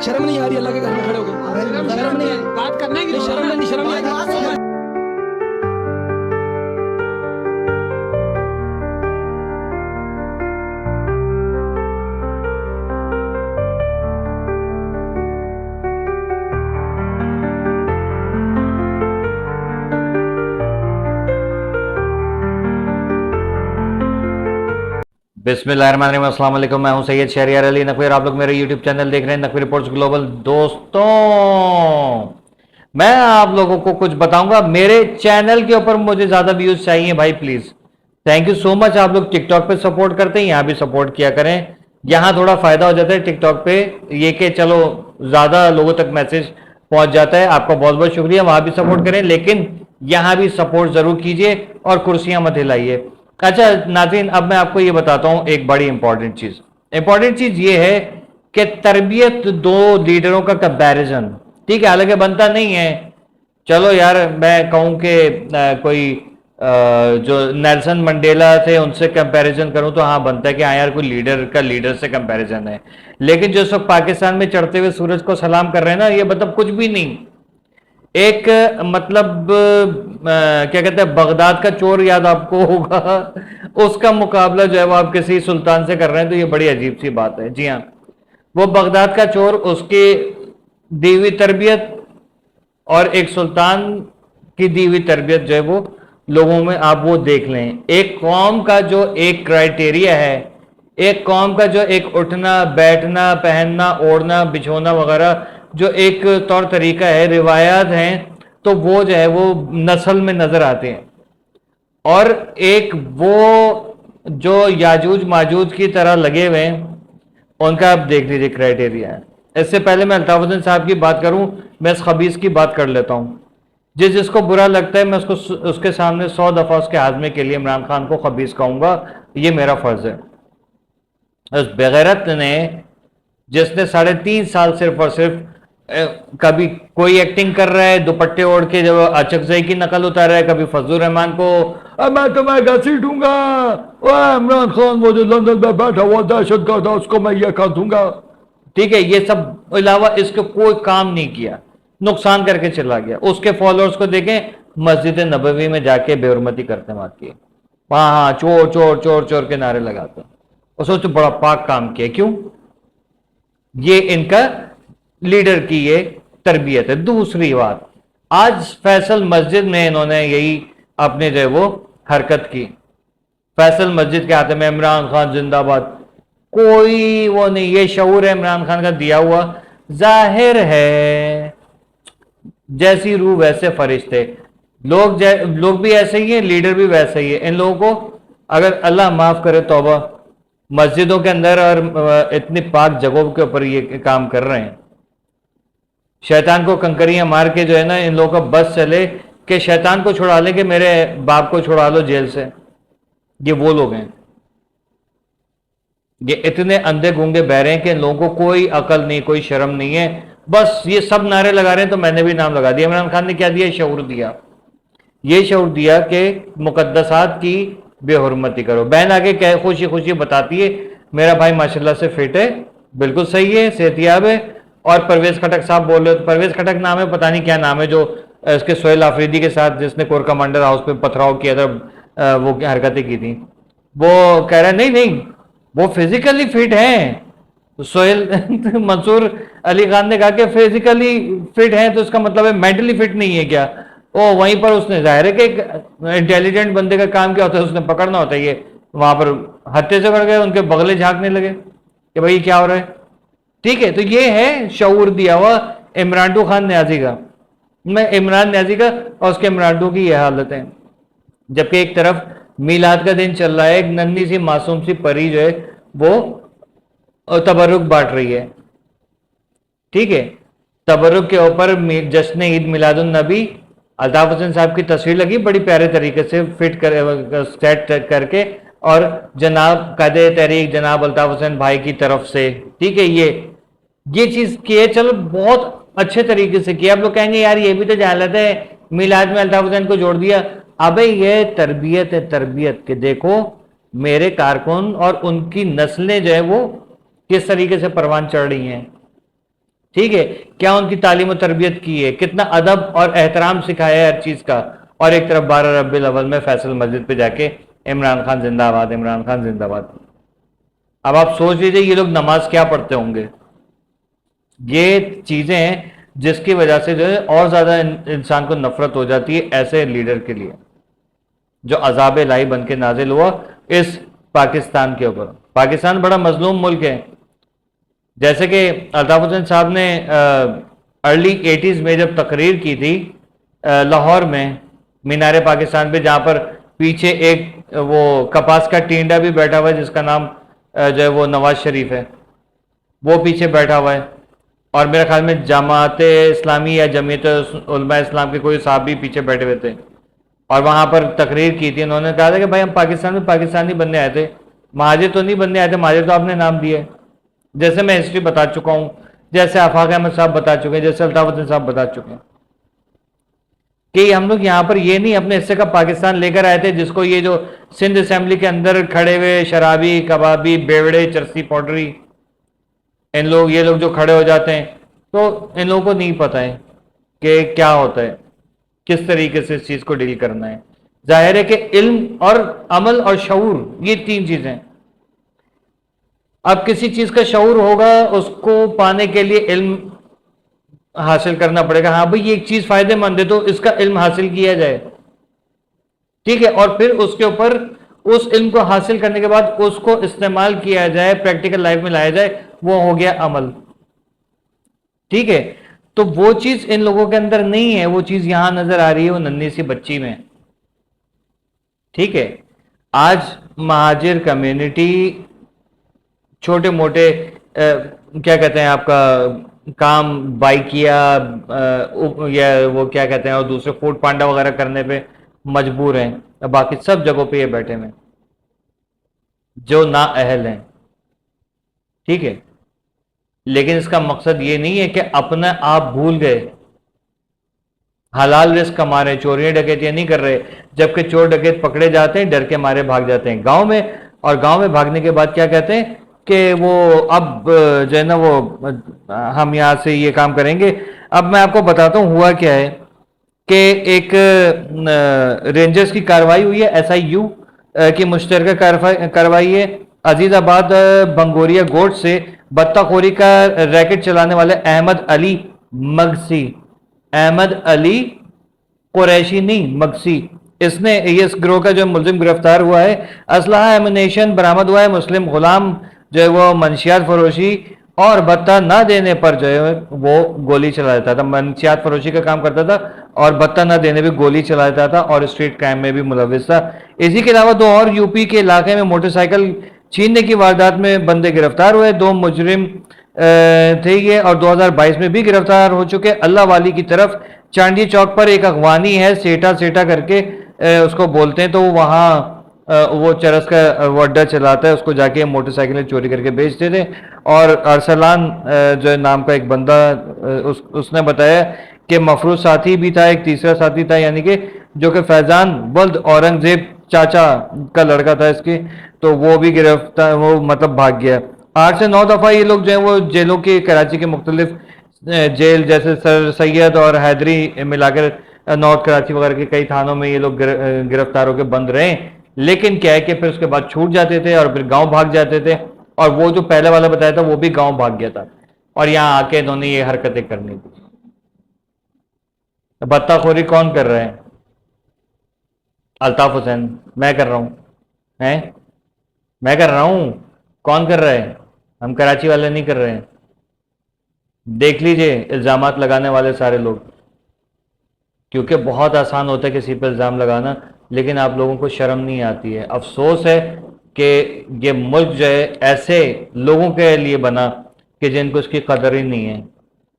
शर्म नहीं आ रही अल्लाह के घर में खड़े हो गए? शर्म नहीं आ रही बात करने की? शर्म नहीं आ रही? बिस्मिल्लाहिर्रहमानिर्रहीम, अस्सलाम वालेकुम। मैं हूं सैयद शहरियार अली नकवी। आप लोग मेरे यूट्यूब चैनल देख रहे हैं नकवी रिपोर्ट्स ग्लोबल। दोस्तों, मैं आप लोगों को कुछ बताऊंगा। मेरे चैनल के ऊपर मुझे ज्यादा व्यूज चाहिए भाई, please. Thank you so much. आप लोग टिकटॉक पे सपोर्ट करते हैं, यहां भी सपोर्ट किया करें। यहां थोड़ा फायदा हो जाता है टिकटॉक पे, ये कि चलो ज्यादा लोगों तक मैसेज पहुंच जाता है। आपका बहुत बहुत शुक्रिया। वहां भी सपोर्ट करें, लेकिन यहां भी सपोर्ट जरूर कीजिए और कुर्सियां मत हिलाइए। अच्छा नाज़रीन, अब मैं आपको ये बताता हूं एक बड़ी इंपॉर्टेंट चीज ये है कि तरबियत दो लीडरों का कंपैरिजन, ठीक है, हालांकि बनता नहीं है। चलो यार, मैं कहूं कि कोई जो नेल्सन मंडेला थे उनसे कंपैरिजन करूं तो हाँ बनता है कि हाँ यार कोई लीडर का लीडर से कंपैरिजन है। लेकिन जो सब पाकिस्तान में चढ़ते हुए सूरज को सलाम कर रहे हैं ना, ये मतलब कुछ भी नहीं। एक मतलब क्या कहते हैं, बगदाद का चोर याद आपको होगा, उसका मुकाबला जो है वो आप किसी सुल्तान से कर रहे हैं, तो ये बड़ी अजीब सी बात है। जी हाँ, वो बगदाद का चोर, उसकी दी हुई तरबियत और एक सुल्तान की दी हुई तरबियत जो है वो लोगों में आप वो देख लें। एक कौम का जो एक क्राइटेरिया है, एक कौम का जो एक उठना बैठना पहनना ओढ़ना बिछोना वगैरह जो एक तौर तरीका है, रिवायात हैं, तो वो जो है वो नस्ल में नजर आते हैं। और एक वो जो याजूज माजूज की तरह लगे हुए हैं, उनका आप देख लीजिए क्राइटेरिया है। इससे पहले मैं अल्ताफ हुसैन साहब की बात करूं, मैं इस खबीस की बात कर लेता हूं। जिसको बुरा लगता है मैं उसके सामने 100 दफा उसके हाजमे के लिए इमरान खान को खबीस कहूंगा, ये मेरा फर्ज है। उस बेगैरत ने, जिसने 3.5 साल सिर्फ और सिर्फ कभी कोई एक्टिंग कर रहा है दुपट्टे ओढ़ के, जब अचकजई की नकल उतार रहा है, कभी फजलुर रहमान को मैं तुम्हें घसीटूंगा, इमरान खान वो जो लंदन में बैठा हुआ दहशत गर्द था उसको मैं ये कर दूंगा, ठीक है, ये सब अलावा इसको कोई काम नहीं किया, नुकसान करके चला गया। उसके फॉलोअर्स को देखें, मस्जिद नबवी में जाके बेहुरमती करते मार की, हाँ चोर चोर चोर चोर के नारे लगाते, और सोचो बड़ा पाक काम किया। क्यों? ये इनका लीडर की ये तरबियत है। दूसरी बात, आज फैसल मस्जिद में इन्होंने यही अपने जो है वो हरकत की। फैसल मस्जिद के हाथ में इमरान खान जिंदाबाद, कोई वो नहीं, ये शऊर है इमरान खान का दिया हुआ। जाहिर है जैसी रूह वैसे फरिश्ते, लोग भी ऐसे ही हैं, लीडर भी वैसे ही है। इन लोगों को अगर अल्लाह माफ करे, तौबा, मस्जिदों के अंदर और इतनी पाक जगहों के ऊपर ये काम कर रहे हैं। शैतान को कंकरियां मार के जो है ना, इन लोगों का बस चले कि शैतान को छुड़ा ले, कि मेरे बाप को छुड़ा लो जेल से। ये वो लोग हैं, ये इतने अंधे गूंगे बहरे हैं कि इन लोगों को कोई अकल नहीं, कोई शर्म नहीं है। बस ये सब नारे लगा रहे हैं, तो मैंने भी नाम लगा दिया। इमरान खान ने क्या दिया? शऊर दिया। ये शऊर दिया कि मुकद्दसात की बेहुरमती करो। बहन आगे क्या खुशी खुशी बताती है, मेरा भाई माशाल्लाह से फिट है, बिल्कुल सही है, सेहतियाब है। और परवेज खटक साहब बोल रहे, परवेज खटक नाम है, पता नहीं क्या नाम है, जो इसके सोहेल आफरीदी के साथ जिसने कोर कमांडर हाउस पे पथराव किया था, वो क्या हरकतें की थी, वो कह रहा है नहीं वो फिजिकली फिट है। तो सोहेल मंसूर अली खान ने कहा कि फिजिकली फिट है तो इसका मतलब है मेंटली फिट नहीं है क्या? ओ वहीं पर उसने, जाहिर है कि एक इंटेलिजेंट बंदे का काम क्या होता है, उसने पकड़ना होता है। ये वहां पर हत्थे से बढ़ गए, उनके बगले झांकने लगे कि भाई क्या हो रहा है, ठीक है। तो ये है शऊर दिया हुआ इमरान खान न्याजी का। मैं इमरान न्याजी का और उसके इमरान की ये हालत है। जबकि एक तरफ मीलाद का दिन चल रहा है, एक नन्ही सी मासूम सी परी जो है वो तबरुक बांट रही है, ठीक है। तबरुक के ऊपर जश्न ईद मिलादुन नबी, अल्ताफ हुसैन साहब की तस्वीर लगी बड़ी प्यारे तरीके से फिट कर सेट करके, और जनाब कायदे तहरीक जनाब अल्ताफ हुसैन भाई की तरफ से, ठीक है। ये चीज की है, चलो बहुत अच्छे तरीके से किया। आप लोग कहेंगे यार ये भी तो जहालत है, मिलाद में अल्ताफ हुसैन को जोड़ दिया। अबे ये तरबियत है, तरबियत के देखो मेरे कारकुन और उनकी नस्लें जो है वो किस तरीके से परवान चढ़ रही हैं। ٹھیک ہے, کیا ان کی تعلیم و تربیت کی ہے, کتنا ادب اور احترام سکھایا ہے ہر چیز کا. اور ایک طرف 12 ربیع الاول میں فیصل مسجد پہ جا کے عمران خان زندہ باد, عمران خان زندہ باد. اب آپ سوچ لیجیے یہ لوگ نماز کیا پڑھتے ہوں گے. یہ چیزیں ہیں جس کی وجہ سے جو ہے اور زیادہ انسان کو نفرت ہو جاتی ہے ایسے لیڈر کے لیے جو عذاب الہی بن کے نازل ہوا اس پاکستان کے اوپر. پاکستان بڑا مظلوم ملک ہے. جیسے کہ الطاف حسین صاحب نے ارلی 80s میں جب تقریر کی تھی لاہور میں مینار پاکستان پہ, جہاں پر پیچھے ایک وہ کپاس کا ٹینڈا بھی بیٹھا ہوا ہے جس کا نام جو ہے وہ نواز شریف ہے, وہ پیچھے بیٹھا ہوا ہے. اور میرے خیال میں جماعت اسلامی یا جمعیت علماء اسلام کے کوئی صاحب بھی پیچھے بیٹھے ہوئے تھے, اور وہاں پر تقریر کی تھی. انہوں نے کہا تھا کہ بھائی ہم پاکستان میں پاکستانی بننے آئے تھے, مہاجر تو نہیں بننے آئے تھے, مہاجر تو آپ نے نام دیا ہے. جیسے میں ہسٹری بتا چکا ہوں, جیسے آفاق احمد صاحب بتا چکے ہیں, جیسے الطاف حسین صاحب بتا چکے ہیں کہ ہم لوگ یہاں پر یہ نہیں اپنے حصے کا پاکستان لے کر آئے تھے جس کو یہ جو سندھ اسمبلی کے اندر کھڑے ہوئے شرابی, کبابی, بیوڑے, چرسی پاؤڈری یہ لوگ جو کھڑے ہو جاتے ہیں, تو ان لوگوں کو نہیں پتہ ہے کہ کیا ہوتا ہے, کس طریقے سے اس چیز کو ڈیل کرنا ہے. ظاہر ہے کہ علم اور عمل اور شعور یہ 3 چیزیں. اب کسی چیز کا شعور ہوگا, اس کو پانے کے لیے علم حاصل کرنا پڑے گا. ہاں بھئی یہ ایک چیز فائدے مند ہے تو اس کا علم حاصل کیا جائے, ٹھیک ہے, اور پھر اس کے اوپر اس علم کو حاصل کرنے کے بعد اس کو استعمال کیا جائے, پریکٹیکل لائف میں لایا جائے, وہ ہو گیا عمل. ٹھیک ہے, تو وہ چیز ان لوگوں کے اندر نہیں ہے. وہ چیز یہاں نظر آ رہی ہے وہ ننھی سی بچی میں. ٹھیک ہے, آج مہاجر کمیونٹی چھوٹے موٹے کیا کہتے ہیں آپ کا کام بائک یا وہ کیا کہتے ہیں اور دوسرے فوڈ پانڈا وغیرہ کرنے پہ مجبور ہیں, باقی سب جگہوں پہ یہ بیٹھے ہیں جو نااہل ہیں. ٹھیک ہے, لیکن اس کا مقصد یہ نہیں ہے کہ اپنا آپ بھول گئے, حلال رزق کما رہے, چوریاں ڈکیتیاں نہیں کر رہے, جبکہ چور ڈکیت پکڑے جاتے ہیں ڈر کے مارے بھاگ جاتے ہیں گاؤں میں, اور گاؤں میں بھاگنے کے بعد کیا کہتے ہیں کہ وہ اب جو ہے نا وہ ہم یہاں سے یہ کام کریں گے. اب میں آپ کو بتاتا ہوں ہوا کیا ہے کہ ایک رینجرز کی کارروائی ہوئی ہے, SIU کی مشترکہ کارروائی ہے. عزیز آباد بنگوریا گوٹ سے بطہ خوری کا ریکٹ چلانے والے احمد علی مگسی, احمد علی قریشی نہیں مگسی, اس گروہ کا جو ملزم گرفتار ہوا ہے. اسلحہ ایمونیشن برآمد ہوا ہے. مسلم غلام جو ہے وہ منشیات فروشی اور بتہ نہ دینے پر جو ہے وہ گولی چلا دیتا تھا. منشیات فروشی کا کام کرتا تھا اور بتہ نہ دینے پہ گولی چلا دیتا تھا, اور اسٹریٹ کرائم میں بھی ملوث تھا. اسی کے علاوہ 2 اور UP کے علاقے میں موٹر سائیکل چھیننے کی واردات میں بندے گرفتار ہوئے. 2 مجرم تھے یہ, اور 2022 میں بھی گرفتار ہو چکے. اللہ والی کی طرف چانڈی چوک پر ایک اغوانی ہے, سیٹا کر کے اس کو بولتے ہیں, تو وہاں وہ چرس کا وہ اڈا چلاتا ہے, اس کو جا کے موٹر سائیکلیں چوری کر کے بیچتے تھے. اور ارسلان جو نام کا ایک بندہ اس نے بتایا کہ مفروض ساتھی بھی تھا, ایک تیسرا ساتھی تھا, یعنی کہ جو کہ فیضان ولد اورنگزیب چاچا کا لڑکا تھا اس کی, تو وہ بھی گرفتار, وہ مطلب بھاگ گیا. 8 سے 9 دفعہ یہ لوگ جو ہیں وہ جیلوں کے کراچی کے مختلف جیل جیسے سر سید اور حیدری ملا کر نارتھ کراچی وغیرہ کے کئی تھانوں میں یہ لوگ گرفتار ہو کے بند رہے. لیکن کیا ہے کہ پھر اس کے بعد چھوٹ جاتے تھے اور پھر گاؤں بھاگ جاتے تھے, اور وہ جو پہلے والا بتایا تھا وہ بھی گاؤں بھاگ گیا تھا, اور یہاں آ کے انہوں نے یہ حرکتیں کرنی تھی. بتہ خوری کون کر رہے ہیں؟ الطاف حسین. میں کر رہا ہوں, میں کر رہا ہوں. کون کر رہا ہے؟ ہم کراچی والے نہیں کر رہے ہیں. دیکھ لیجئے الزامات لگانے والے سارے لوگ, کیونکہ بہت آسان ہوتا ہے کسی پہ الزام لگانا, لیکن آپ لوگوں کو شرم نہیں آتی ہے. افسوس ہے کہ یہ ملک جو ہے ایسے لوگوں کے لیے بنا کہ جن کو اس کی قدر ہی نہیں ہے.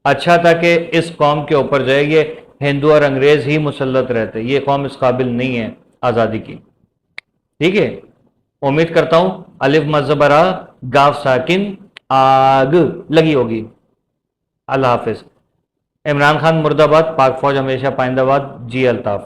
اچھا تھا کہ اس قوم کے اوپر جو ہے یہ ہندو اور انگریز ہی مسلط رہتے, یہ قوم اس قابل نہیں ہے آزادی کی. ٹھیک ہے, امید کرتا ہوں الف مزبرا گاف ساکن آگ لگی ہوگی. اللہ حافظ. عمران خان مرد آباد, پاک فوج ہمیشہ پائندہ باد. جی الطاف.